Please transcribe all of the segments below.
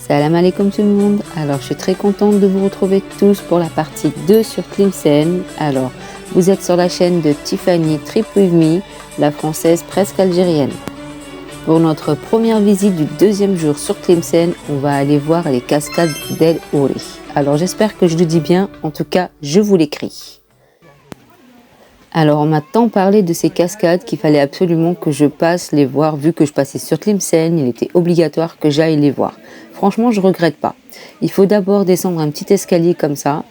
Salam alaikum tout le monde. Alors je suis très contente de vous retrouver tous pour la partie 2 sur Tlemcen. Alors vous êtes sur la chaîne de Tiffany Trip With Me, la française presque algérienne. Pour notre première visite du deuxième jour sur Tlemcen, on va aller voir les cascades d'El Houri. Alors j'espère que je le dis bien, en tout cas je vous l'écris. Alors on m'a tant parlé de ces cascades qu'il fallait absolument que je passe les voir. Vu que je passais sur Tlemcen, il était obligatoire que j'aille les voir. Franchement, je regrette pas. Il faut d'abord descendre un petit escalier comme ça.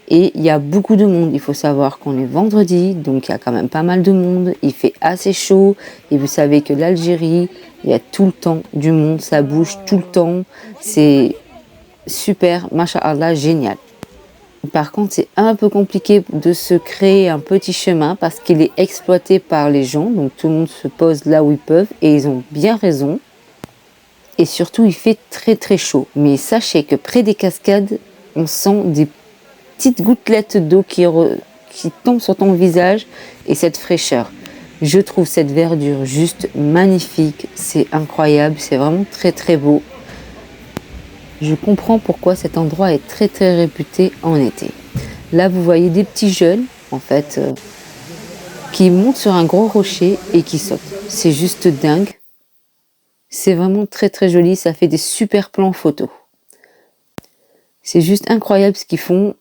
Et il y a beaucoup de monde. Il faut savoir qu'on est vendredi, donc il y a quand même pas mal de monde. Il fait assez chaud. Et vous savez que l'Algérie, il y a tout le temps du monde. Ça bouge tout le temps. C'est super, masha'Allah, génial. Par contre, c'est un peu compliqué de se créer un petit chemin parce qu'il est exploité par les gens. Donc tout le monde se pose là où ils peuvent et ils ont bien raison. Et surtout, il fait très très chaud. Mais sachez que près des cascades, on sent des petites gouttelettes d'eau qui tombent sur ton visage et cette fraîcheur. Je trouve cette verdure juste magnifique. C'est incroyable, c'est vraiment très très beau. Je comprends pourquoi cet endroit est très très réputé en été. Là, vous voyez des petits jeunes, en fait, qui montent sur un gros rocher et qui sautent. C'est juste dingue. C'est vraiment très très joli, ça fait des super plans photos. C'est juste incroyable ce qu'ils font.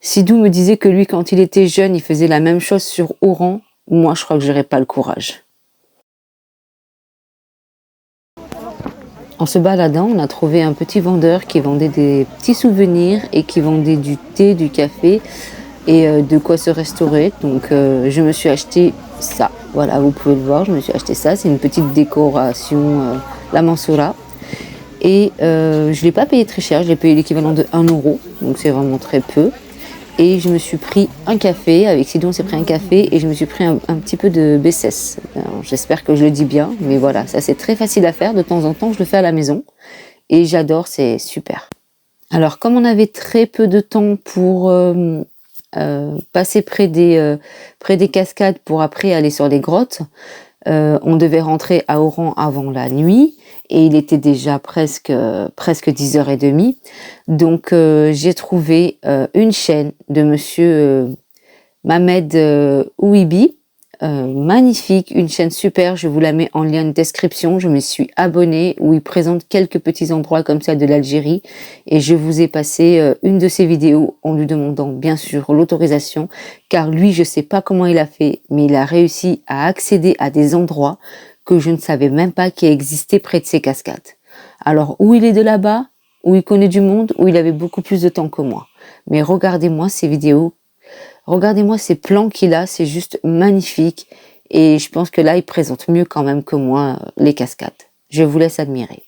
Sidou me disait que lui, quand il était jeune, il faisait la même chose sur Oran. Moi, je crois que j'aurais pas le courage. En se baladant, on a trouvé un petit vendeur qui vendait des petits souvenirs et qui vendait du thé, du café et de quoi se restaurer. Donc je me suis acheté ça. Voilà, vous pouvez le voir, je me suis acheté ça. C'est une petite décoration, la Mansoura. Et je ne l'ai pas payé très cher, j'ai payé l'équivalent de 1 euro. Donc c'est vraiment très peu. Et je me suis pris un café, avec Sidon on s'est pris un café et je me suis pris un petit peu de Bessès. J'espère que je le dis bien, mais voilà, ça c'est très facile à faire. De temps en temps, je le fais à la maison et j'adore, c'est super. Alors comme on avait très peu de temps pour passer près des cascades pour après aller sur les grottes, on devait rentrer à Oran avant la nuit. Et il était déjà presque 10h30. Donc j'ai trouvé une chaîne de monsieur Mohamed Ouibi, magnifique, une chaîne super, je vous la mets en lien de description. Je me suis abonnée, où il présente quelques petits endroits comme ça de l'Algérie. Et je vous ai passé une de ses vidéos en lui demandant bien sûr l'autorisation. Car lui, je sais pas comment il a fait, mais il a réussi à accéder à des endroits que je ne savais même pas qu'il existait près de ces cascades. Alors, où il est de là-bas, où il connaît du monde, où il avait beaucoup plus de temps que moi. Mais regardez-moi ces vidéos, regardez-moi ces plans qu'il a, c'est juste magnifique. Et je pense que là, il présente mieux quand même que moi les cascades. Je vous laisse admirer.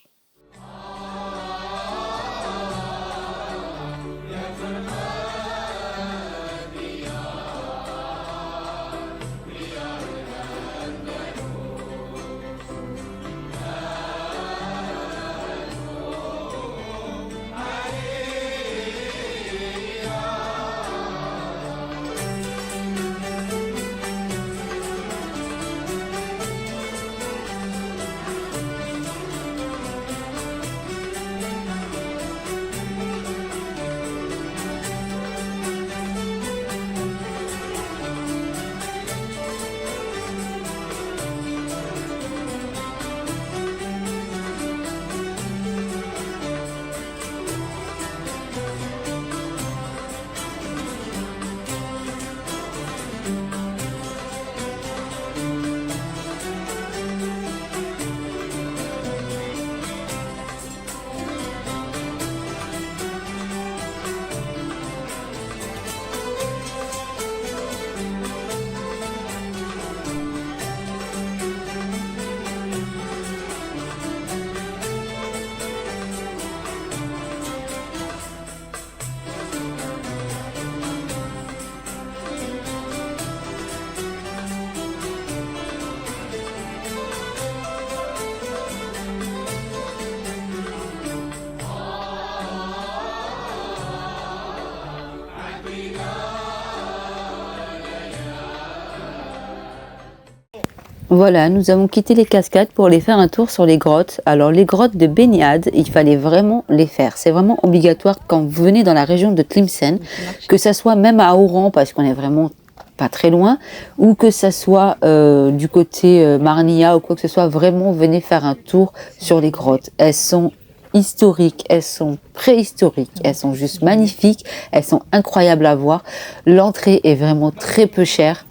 Voilà, nous avons quitté les cascades pour aller faire un tour sur les grottes. Alors les grottes de Beniad, il fallait vraiment les faire. C'est vraiment obligatoire quand vous venez dans la région de Tlemcen, que ça soit même à Oran, parce qu'on est vraiment pas très loin, ou que ça soit du côté Marnia ou quoi que ce soit, vraiment venez faire un tour sur les grottes. Elles sont historiques, elles sont préhistoriques, elles sont juste magnifiques, elles sont incroyables à voir. L'entrée est vraiment très peu chère.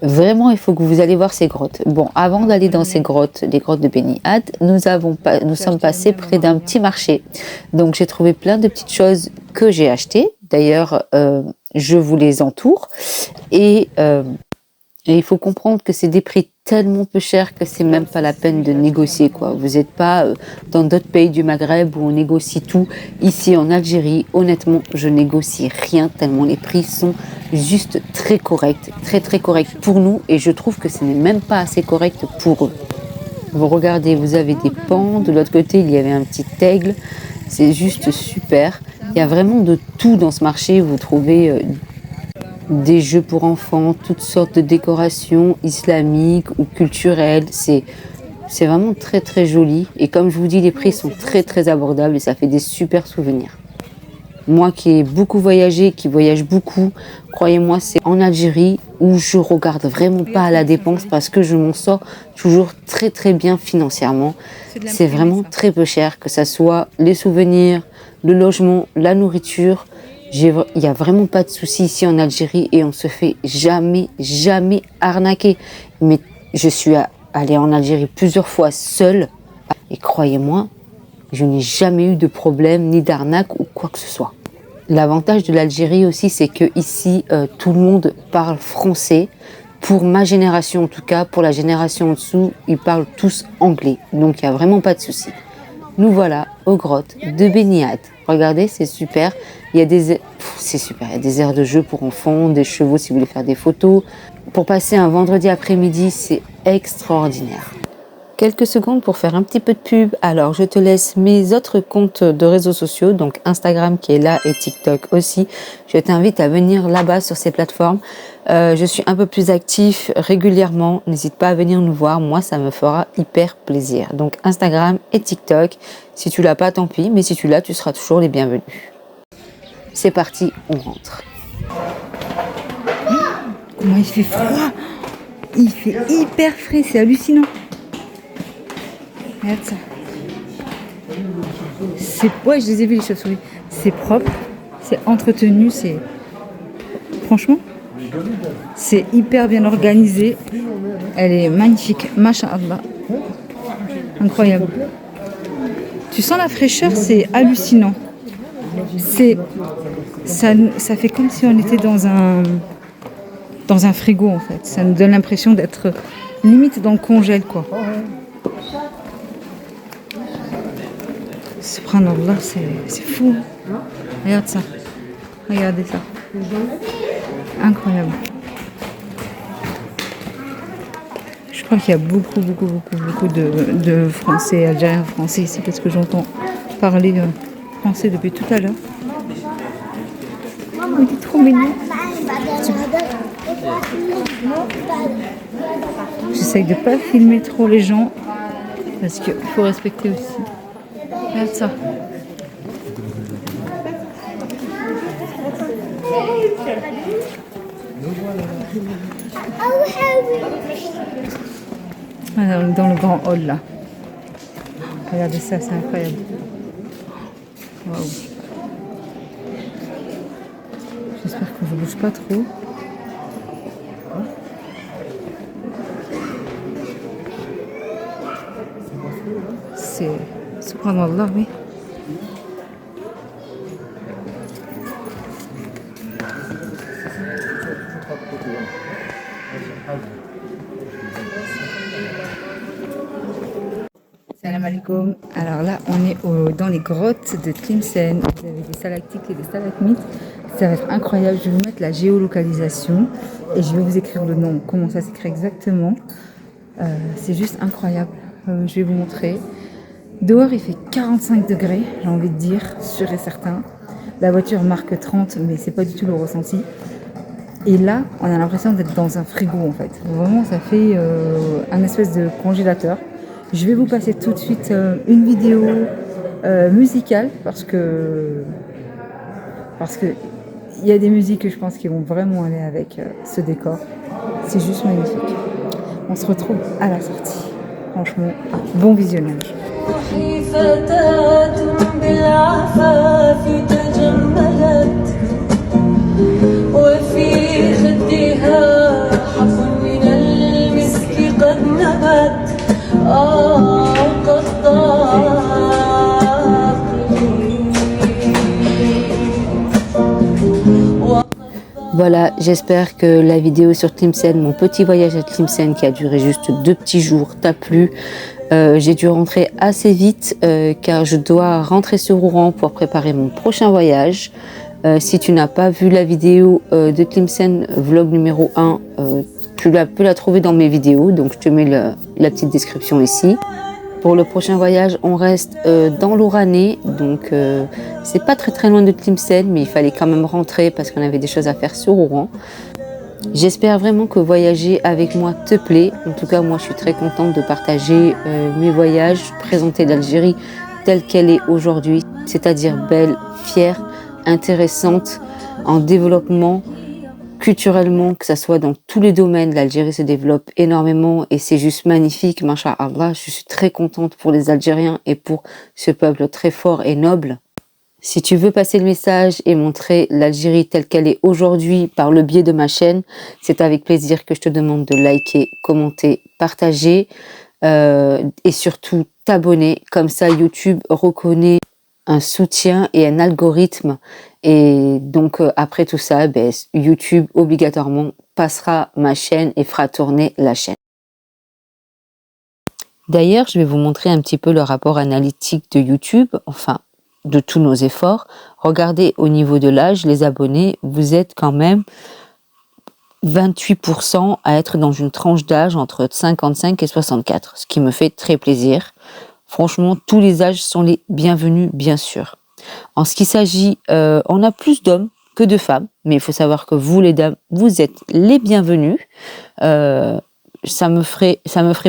Vraiment, il faut que vous allez voir ces grottes. Bon, avant d'aller dans ces grottes, les grottes de Beniad, nous sommes passés près d'un petit marché. Donc, j'ai trouvé plein de petites choses que j'ai achetées. D'ailleurs, je vous les entoure. Et il faut comprendre que c'est des prix tellement peu chers que c'est même pas la peine de négocier, quoi. Vous n'êtes pas dans d'autres pays du Maghreb où on négocie tout. Ici, en Algérie, honnêtement, je négocie rien tellement les prix sont juste très corrects, très très corrects pour nous. Et je trouve que ce n'est même pas assez correct pour eux. Vous regardez, vous avez des pans. De l'autre côté, il y avait un petit aigle. C'est juste super. Il y a vraiment de tout dans ce marché. Vous trouvez des jeux pour enfants, toutes sortes de décorations islamiques ou culturelles. C'est vraiment très très joli. Et comme je vous dis, les prix sont très très abordables et ça fait des super souvenirs. Moi qui ai beaucoup voyagé, qui voyage beaucoup, croyez-moi, c'est en Algérie où je regarde vraiment pas à la dépense parce que je m'en sors toujours très très bien financièrement. C'est vraiment très peu cher, que ça soit les souvenirs, le logement, la nourriture. Il n'y a vraiment pas de souci ici en Algérie et on se fait jamais arnaquer. Mais je suis allée en Algérie plusieurs fois seule et croyez-moi, je n'ai jamais eu de problème ni d'arnaque ou quoi que ce soit. L'avantage de l'Algérie aussi, c'est que ici, tout le monde parle français. Pour ma génération en tout cas, pour la génération en dessous, ils parlent tous anglais. Donc il n'y a vraiment pas de souci. Nous voilà aux grottes de Beniad. Regardez, c'est super. C'est super. Il y a des aires de jeu pour enfants, des chevaux si vous voulez faire des photos. Pour passer un vendredi après-midi, c'est extraordinaire. Quelques secondes pour faire un petit peu de pub. Alors, je te laisse mes autres comptes de réseaux sociaux, donc Instagram qui est là et TikTok aussi. Je t'invite à venir là-bas sur ces plateformes. Je suis un peu plus actif régulièrement. N'hésite pas à venir nous voir. Moi, ça me fera hyper plaisir. Donc, Instagram et TikTok. Si tu l'as pas, tant pis. Mais si tu l'as, tu seras toujours les bienvenus. C'est parti, on rentre. Comment il fait froid? Il fait hyper frais, c'est hallucinant. Regarde ça. Ouais, je les ai vus les chauves-souris. C'est propre, c'est entretenu, franchement, c'est hyper bien organisé. Elle est magnifique, masha'Allah. Incroyable. Tu sens la fraîcheur, c'est hallucinant. Ça fait comme si on était dans un frigo en fait. Ça nous donne l'impression d'être limite dans le congèle quoi. Subhanallah, c'est fou. Regarde ça. Regardez ça. Incroyable. Je crois qu'il y a beaucoup de Français, Algériens français ici parce que j'entends parler français depuis tout à l'heure. Oh, il est trop mignon. J'essaye de ne pas filmer trop les gens parce qu'il faut respecter aussi. Regarde ça. Voilà, on est dans le grand hall là. Regardez ça, c'est incroyable. Waouh. J'espère que je ne bouge pas trop. C'est subhanallah, oui. Salam alaikum. Alors là, on est dans les grottes de Tlemcen. Vous avez des stalactites et des stalagmites. Ça va être incroyable. Je vais vous mettre la géolocalisation et je vais vous écrire le nom, comment ça s'écrit exactement. C'est juste incroyable. Je vais vous montrer. Dehors, il fait 45 degrés, j'ai envie de dire, sûr et certain. La voiture marque 30, mais c'est pas du tout le ressenti. Et là, on a l'impression d'être dans un frigo en fait. Vraiment, ça fait un espèce de congélateur. Je vais vous passer tout de suite une vidéo musicale parce que il y a des musiques que je pense qui vont vraiment aller avec ce décor. C'est juste magnifique. On se retrouve à la sortie. Franchement, bon visionnage. Voilà, j'espère que la vidéo sur Tlemcen, mon petit voyage à Tlemcen qui a duré juste 2 petits jours, t'a plu. J'ai dû rentrer assez vite car je dois rentrer sur Oran pour préparer mon prochain voyage. Si tu n'as pas vu la vidéo de Tlemcen, vlog numéro 1, tu peux la trouver dans mes vidéos, donc je te mets la petite description ici. Pour le prochain voyage, on reste dans l'Oranais, donc c'est pas très loin de Tlemcen, mais il fallait quand même rentrer parce qu'on avait des choses à faire sur Oran. J'espère vraiment que voyager avec moi te plaît. En tout cas, moi, je suis très contente de partager mes voyages, présenter l'Algérie telle qu'elle est aujourd'hui, c'est-à-dire belle, fière, intéressante, en développement, culturellement, que ça soit dans tous les domaines. L'Algérie se développe énormément et c'est juste magnifique, masha'Allah. Je suis très contente pour les Algériens et pour ce peuple très fort et noble. Si tu veux passer le message et montrer l'Algérie telle qu'elle est aujourd'hui par le biais de ma chaîne, c'est avec plaisir que je te demande de liker, commenter, partager et surtout t'abonner. Comme ça, YouTube reconnaît un soutien et un algorithme. Et donc, après tout ça, YouTube obligatoirement passera ma chaîne et fera tourner la chaîne. D'ailleurs, je vais vous montrer un petit peu le rapport analytique de YouTube, enfin, de tous nos efforts. Regardez au niveau de l'âge, les abonnés, vous êtes quand même 28% à être dans une tranche d'âge entre 55 et 64, ce qui me fait très plaisir. Franchement, tous les âges sont les bienvenus, bien sûr. En ce qui s'agit, on a plus d'hommes que de femmes, mais il faut savoir que vous, les dames, vous êtes les bienvenus. Ça me ferait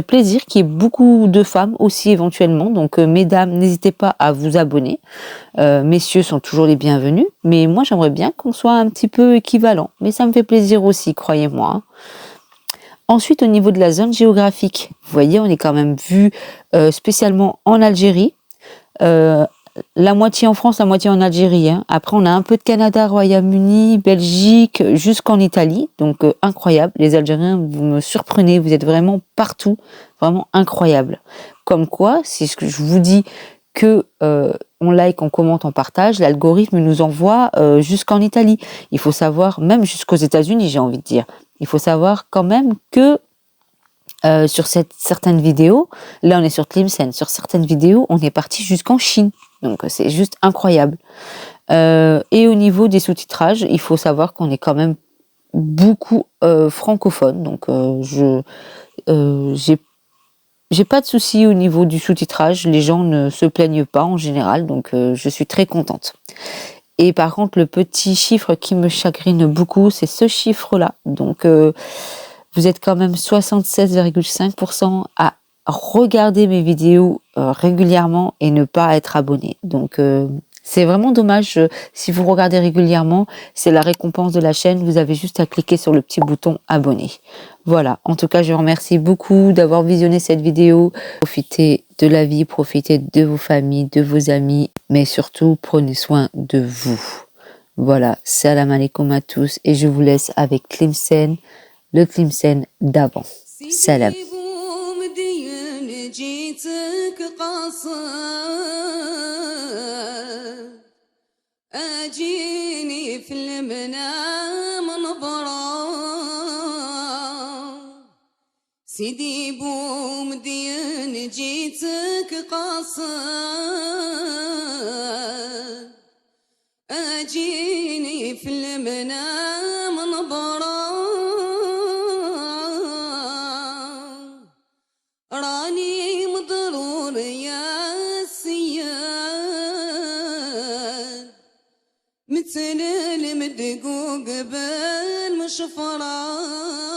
plaisir qu'il y ait beaucoup de femmes aussi éventuellement. Donc, mesdames, n'hésitez pas à vous abonner. Messieurs sont toujours les bienvenus. Mais moi, j'aimerais bien qu'on soit un petit peu équivalent. Mais ça me fait plaisir aussi, croyez-moi. Ensuite, au niveau de la zone géographique, vous voyez, on est quand même vu spécialement en Algérie. La moitié en France, la moitié en Algérie. Hein. Après, on a un peu de Canada, Royaume-Uni, Belgique, jusqu'en Italie. Donc, incroyable. Les Algériens, vous me surprenez. Vous êtes vraiment partout. Vraiment incroyable. Comme quoi, si je vous dis que on like, on commente, on partage, l'algorithme nous envoie jusqu'en Italie. Il faut savoir, même jusqu'aux États-Unis, j'ai envie de dire. Il faut savoir quand même que sur certaines vidéos, là on est sur Tlemcen, sur certaines vidéos, on est parti jusqu'en Chine. Donc c'est juste incroyable. Et au niveau des sous-titrages, il faut savoir qu'on est quand même beaucoup francophone. Donc j'ai pas de souci au niveau du sous-titrage. Les gens ne se plaignent pas en général. Donc je suis très contente. Et par contre, le petit chiffre qui me chagrine beaucoup, c'est ce chiffre-là. Donc vous êtes quand même 76,5% à regarder mes vidéos régulièrement et ne pas être abonné. Donc c'est vraiment dommage. Si vous regardez régulièrement, c'est la récompense de la chaîne. Vous avez juste à cliquer sur le petit bouton abonner. Voilà. En tout cas, je vous remercie beaucoup d'avoir visionné cette vidéo. Profitez de la vie, profitez de vos familles, de vos amis, mais surtout prenez soin de vous. Voilà. Salam alaikum à tous et je vous laisse avec Tlemcen, le Tlemcen d'avant. Salam. أجيني في المنام نظرة سيدي بومدين جيتك قصد أجيني في المنام نظرة راني مضرور يا سياد مثل المدقوق بالمش شفرة